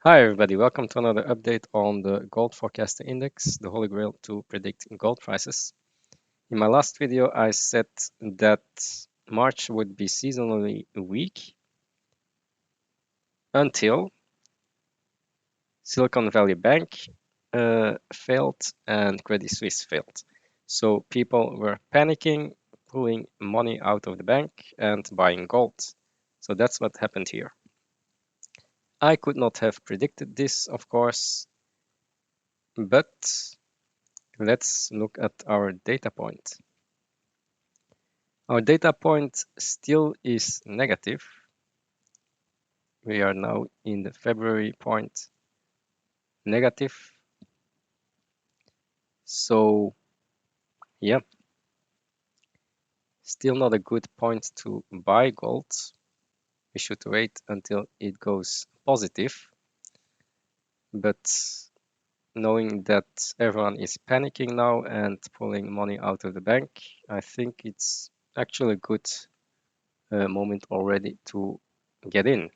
Hi everybody, welcome to another update on the Gold Forecaster Index, the holy grail to predict gold prices. In my last video, I said that March would be seasonally weak until Silicon Valley Bank failed and Credit Suisse failed. So people were panicking, pulling money out of the bank and buying gold. So that's what happened here. I could not have predicted this, of course, but let's look at our data point. Our data point still is negative. We are now in the February point negative. So yeah, still not a good point to buy gold. We should wait until it goes positive. But knowing that everyone is panicking now and pulling money out of the bank, I think it's actually a good moment already to get in.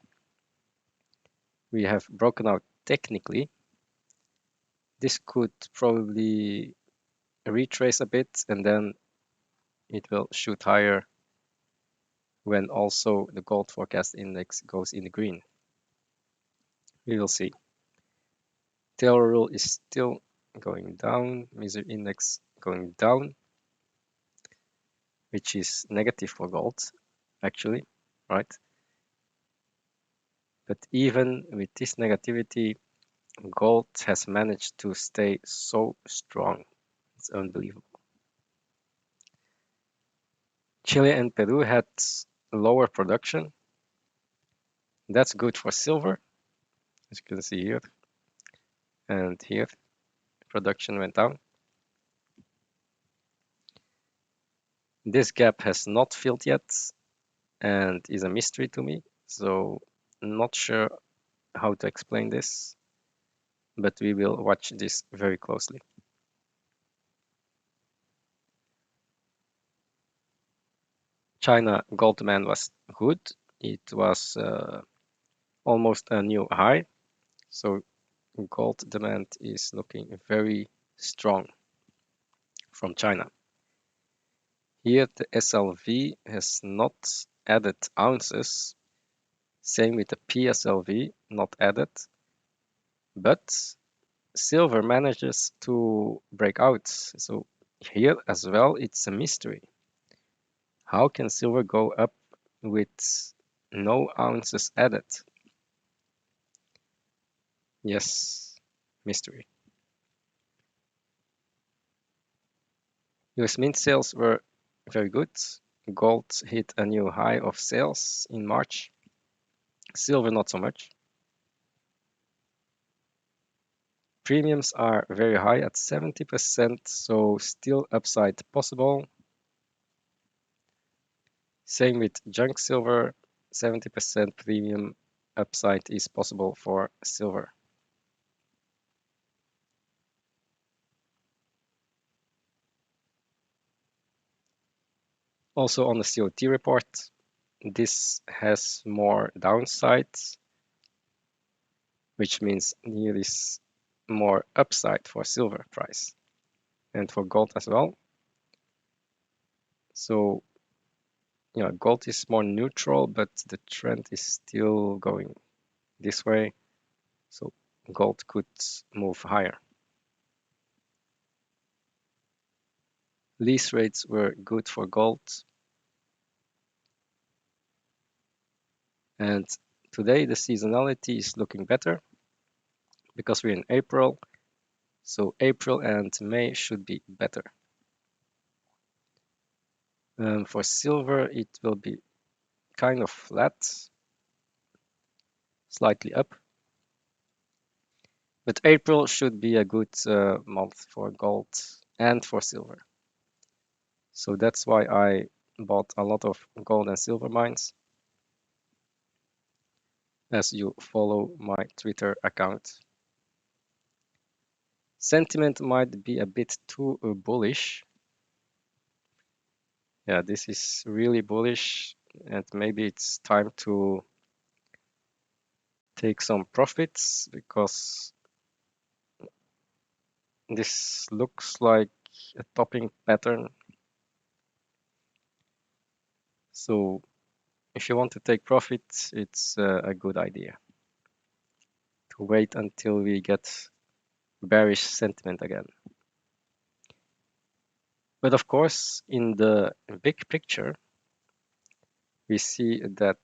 We have broken out technically. This could probably retrace a bit and then it will shoot higher when also the gold forecast index goes in the green. We will see. Taylor rule is still going down, misery index going down, which is negative for gold, actually, right? But even with this negativity, gold has managed to stay so strong. It's unbelievable. Chile and Peru had lower production. That's good for silver, as you can see here. And here, production went down. This gap has not filled yet and is a mystery to me. So not sure how to explain this, but we will watch this very closely. China gold demand was good. It was almost a new high. So gold demand is looking very strong from China. Here the SLV has not added ounces. Same with the PSLV, not added. But silver manages to break out. So here as well, it's a mystery. How can silver go up with no ounces added? Yes, mystery. US Mint sales were very good. Gold hit a new high of sales in March. Silver not so much. Premiums are very high at 70%, so still upside possible. Same with junk silver, 70% premium upside is possible for silver. Also on the COT report, this has more downsides, which means here is more upside for silver price and for gold as well. So yeah, gold is more neutral, but the trend is still going this way. So gold could move higher. Lease rates were good for gold. And today the seasonality is looking better because we're in April. So April and May should be better. For silver, it will be kind of flat, slightly up. But April should be a good month for gold and for silver. So that's why I bought a lot of gold and silver mines. As you follow my Twitter account. Sentiment might be a bit too bullish. Yeah, this is really bullish, and maybe it's time to take some profits because this looks like a topping pattern. So if you want to take profits, it's a good idea to wait until we get bearish sentiment again. But of course, in the big picture, we see that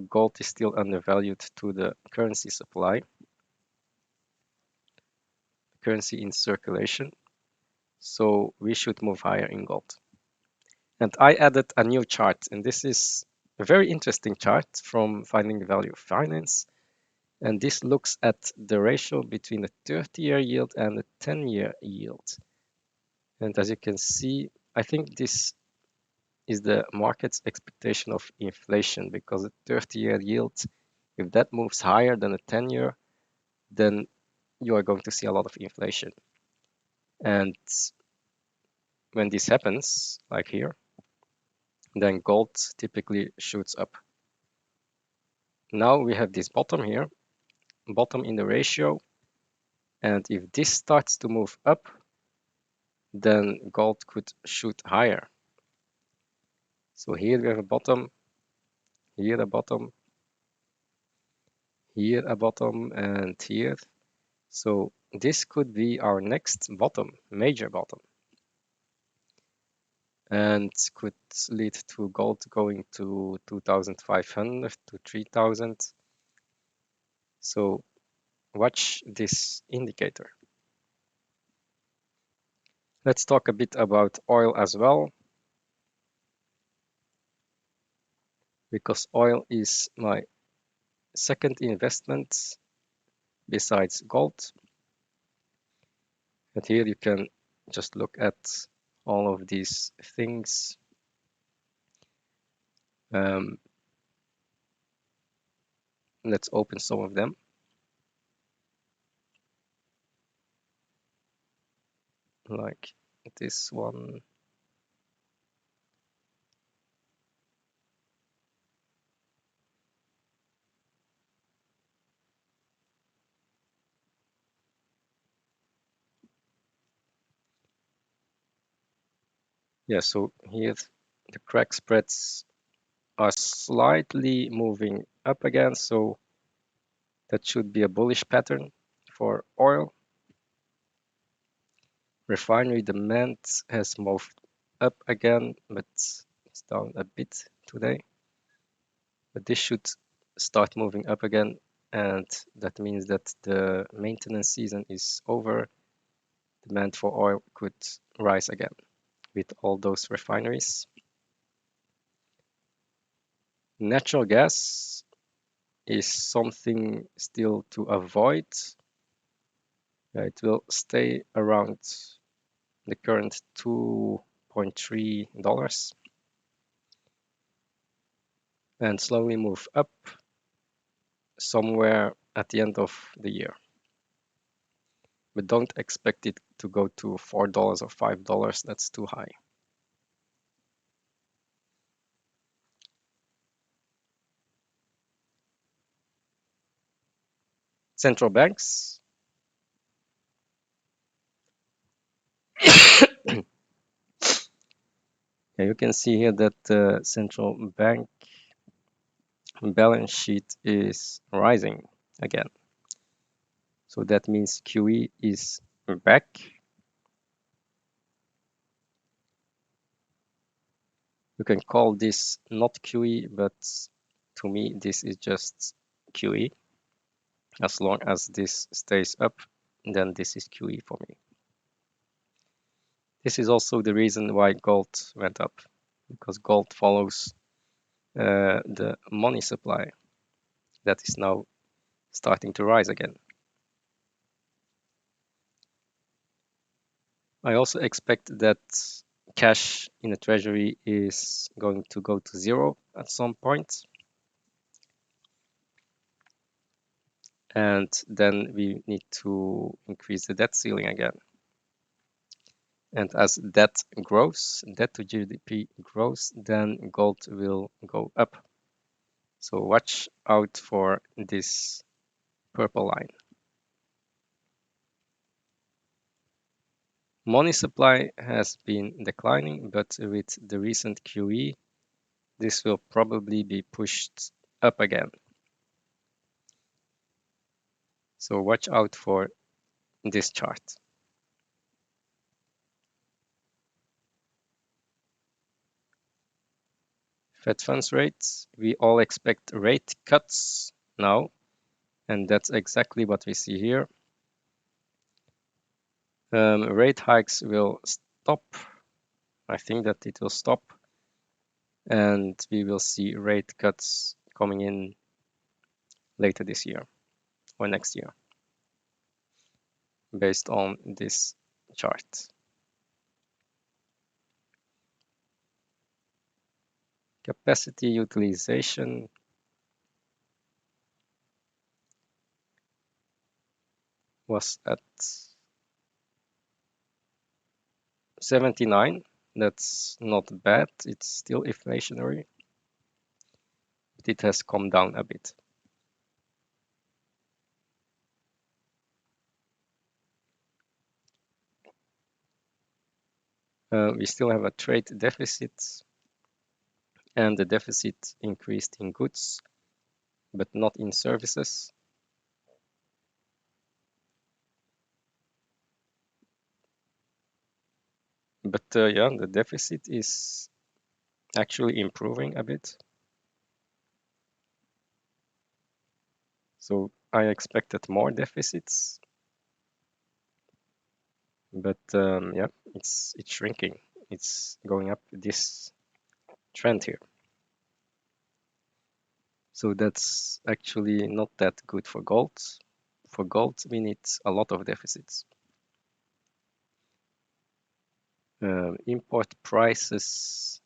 gold is still undervalued to the currency supply, currency in circulation. So we should move higher in gold. And I added a new chart, and this is a very interesting chart from Finding the Value of Finance. And this looks at the ratio between the 30-year yield and the 10-year yield. And as you can see, I think this is the market's expectation of inflation, because the 30-year yield, if that moves higher than the 10-year, then you are going to see a lot of inflation. And when this happens, like here, then gold typically shoots up. Now we have this bottom here, bottom in the ratio, and if this starts to move up, then gold could shoot higher. So here we have a bottom, here a bottom, here a bottom, and here. So this could be our next bottom, major bottom, and could lead to gold going to 2,500 to 3,000. So watch this indicator. Let's talk a bit about oil as well, because oil is my second investment besides gold. And here you can just look at all of these things. Let's open some of them. Like this one. Yeah, so here the crack spreads are slightly moving up again, so that should be a bullish pattern for oil. Refinery demand has moved up again, but it's down a bit today. But this should start moving up again, and that means that the maintenance season is over. Demand for oil could rise again with all those refineries. Natural gas is something still to avoid. It will stay around the current $2.3 and slowly move up somewhere at the end of the year. But don't expect it to go to $4 or $5. That's too high. Central banks. Yeah, you can see here that the central bank balance sheet is rising again. So that means QE is back. You can call this not QE, but to me, this is just QE. As long as this stays up, then this is QE for me. This is also the reason why gold went up, because gold follows the money supply that is now starting to rise again. I also expect that cash in the treasury is going to go to zero at some point. And then we need to increase the debt ceiling again. And as debt grows, debt to GDP grows, then gold will go up. So watch out for this purple line. Money supply has been declining, but with the recent QE, this will probably be pushed up again. So watch out for this chart. Fed funds rates, we all expect rate cuts now, and that's exactly what we see here. Rate hikes will stop. I think that it will stop, and we will see rate cuts coming in later this year or next year based on this chart. Capacity utilization was at 79. That's not bad. It's still inflationary, but it has come down a bit. We still have a trade deficit, and the deficit increased in goods, but not in services. But yeah, the deficit is actually improving a bit. So I expected more deficits, but yeah, it's shrinking. It's going up this trend here. So that's actually not that good for gold. For gold, we need a lot of deficits. Import prices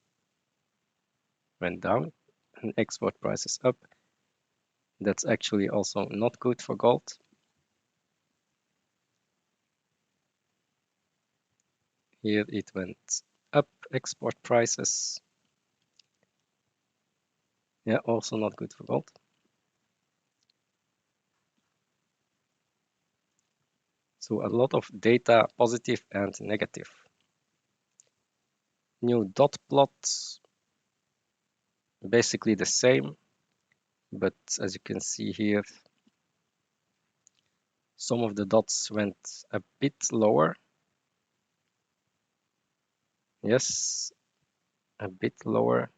went down and export prices up. That's actually also not good for gold. Here it went up, export prices. Yeah, also not good for gold. So a lot of data, positive and negative. New dot plots, basically the same, but as you can see here, some of the dots went a bit lower. Yes, a bit lower.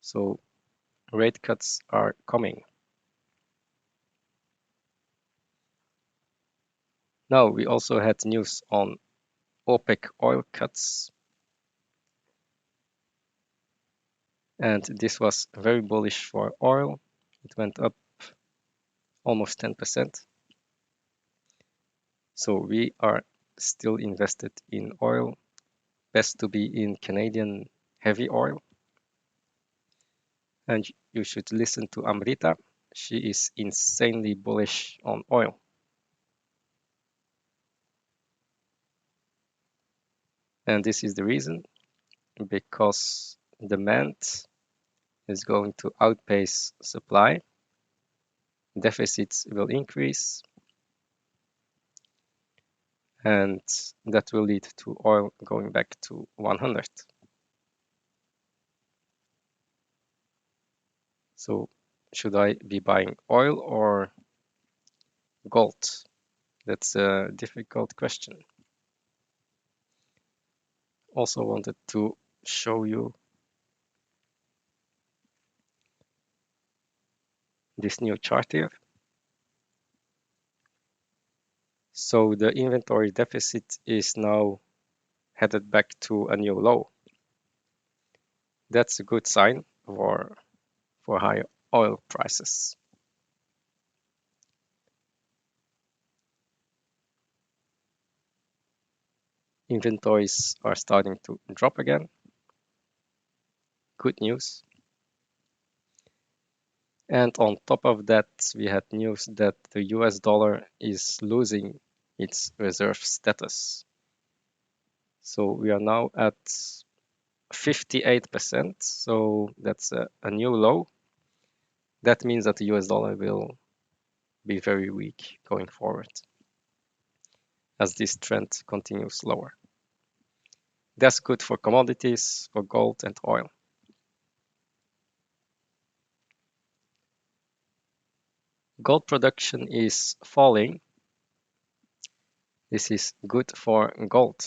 So rate cuts are coming. Now we also had news on OPEC oil cuts. And this was very bullish for oil. It went up almost 10%. So we are still invested in oil. Best to be in Canadian heavy oil. And you should listen to Amrita. She is insanely bullish on oil. And this is the reason, because demand is going to outpace supply. Deficits will increase, and that will lead to oil going back to 100. So should I be buying oil or gold? That's a difficult question. Also wanted to show you this new chart here. So the inventory deficit is now headed back to a new low. That's a good sign for high oil prices. Inventories are starting to drop again. Good news. And on top of that, we had news that the US dollar is losing its reserve status. So we are now at 58%, so that's a new low. That means that the US dollar will be very weak going forward as this trend continues lower. That's good for commodities, for gold and oil. Gold production is falling. This is good for gold.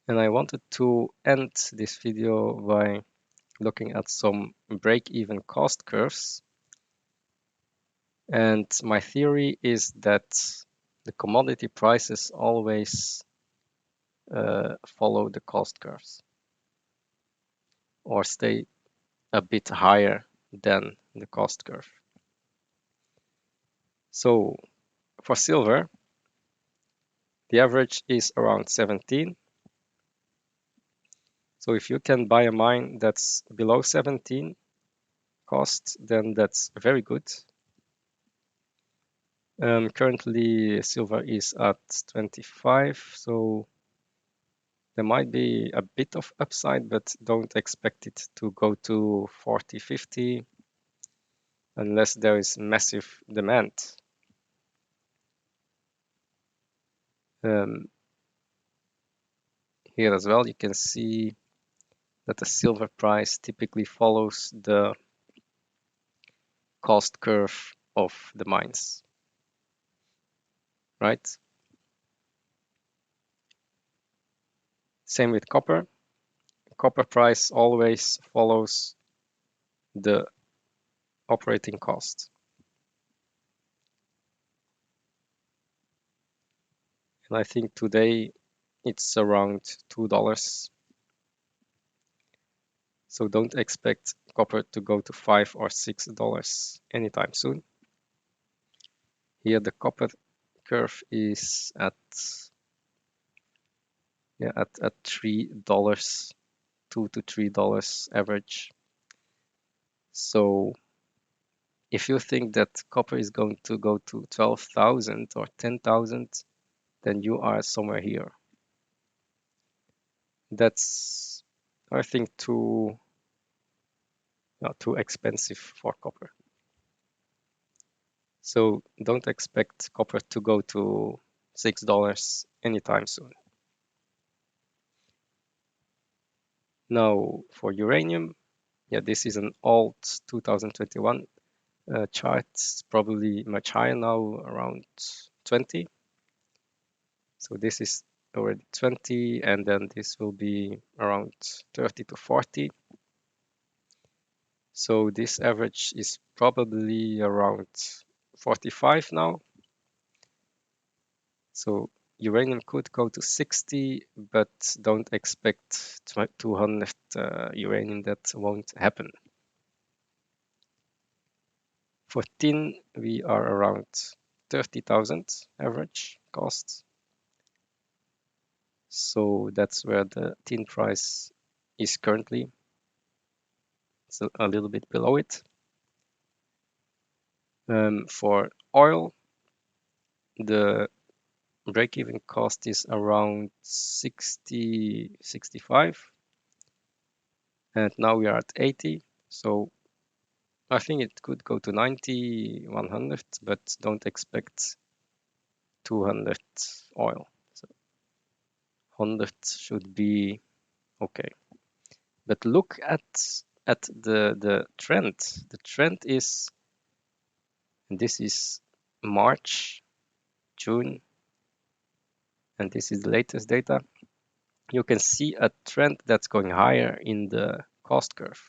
And I wanted to end this video by looking at some break-even cost curves. And my theory is that the commodity prices always follow the cost curves or stay a bit higher than the cost curve. So for silver, the average is around 17. So if you can buy a mine that's below 17 cost, then that's very good. Currently, silver is at 25, so there might be a bit of upside, but don't expect it to go to 40, 50 unless there is massive demand. Here as well, you can see that the silver price typically follows the cost curve of the mines, right? Same with copper. Copper price always follows the operating cost. And I think today it's around $2. So don't expect copper to go to $5 or $6 anytime soon. Here the copper curve is at $3, $2 to $3 average. So if you think that copper is going to go to 12,000 or 10,000, then you are somewhere here. That's, I think, too expensive for copper. So don't expect copper to go to $6 anytime soon. Now for uranium, this is an old 2021 chart. It's probably much higher now, around 20. So this is already 20, and then this will be around 30 to 40. So this average is probably around 45 now. So uranium could go to 60, but don't expect 200 uranium. That won't happen. For tin, we are around 30,000 average cost. So that's where the tin price is currently. It's a little bit below it. For oil, the break-even cost is around 60, 65. And now we are at 80. So I think it could go to 90, 100, but don't expect 200 oil. So 100 should be okay. But look at the trend. The trend is, and this is March, June, and this is the latest data. You can see a trend that's going higher in the cost curve.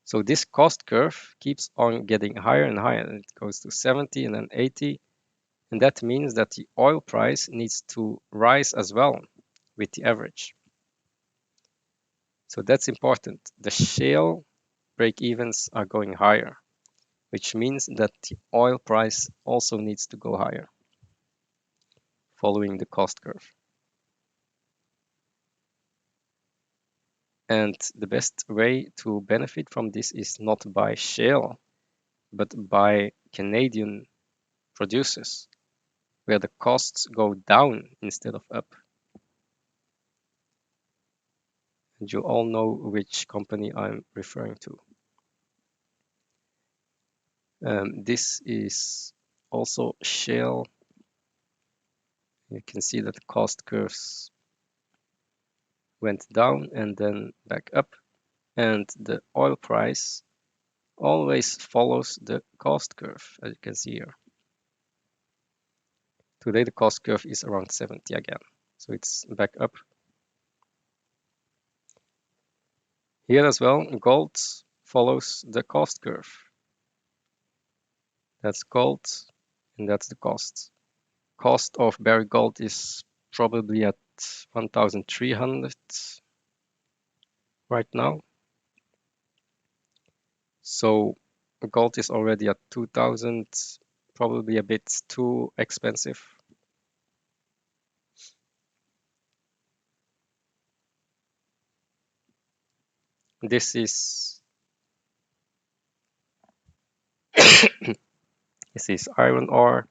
So this cost curve keeps on getting higher and higher, and it goes to 70 and then 80. And that means that the oil price needs to rise as well with the average. So that's important. The shale break-evens are going higher, which means that the oil price also needs to go higher, following the cost curve. And the best way to benefit from this is not by shale, but by Canadian producers, where the costs go down instead of up. And you all know which company I'm referring to. This is also shale. You can see that the cost curves went down and then back up, and the oil price always follows the cost curve, as you can see here. Today the cost curve is around 70 again, so it's back up. Here as well, gold follows the cost curve. That's gold, and that's the cost. Cost of barrier gold is probably at 1,300 right now. So gold is already at 2,000, probably a bit too expensive. This is this is iron ore,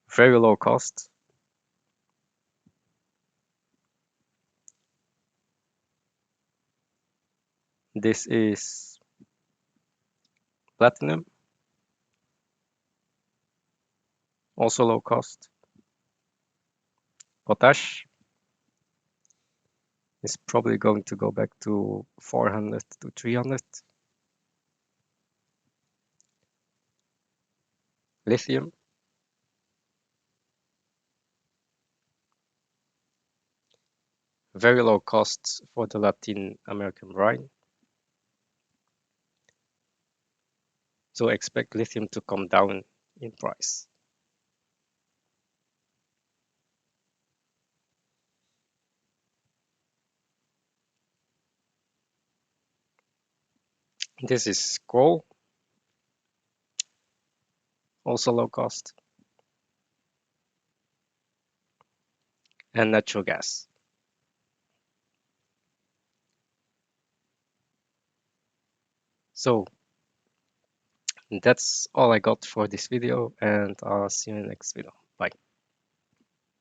very low cost. This is platinum, also low cost. Potash is probably going to go back to 400 to 300. Lithium, very low cost for the Latin American brine. So expect lithium to come down in price. This is coal, also low cost, and natural gas. So that's all I got for this video, and I'll see you in the next video. Bye.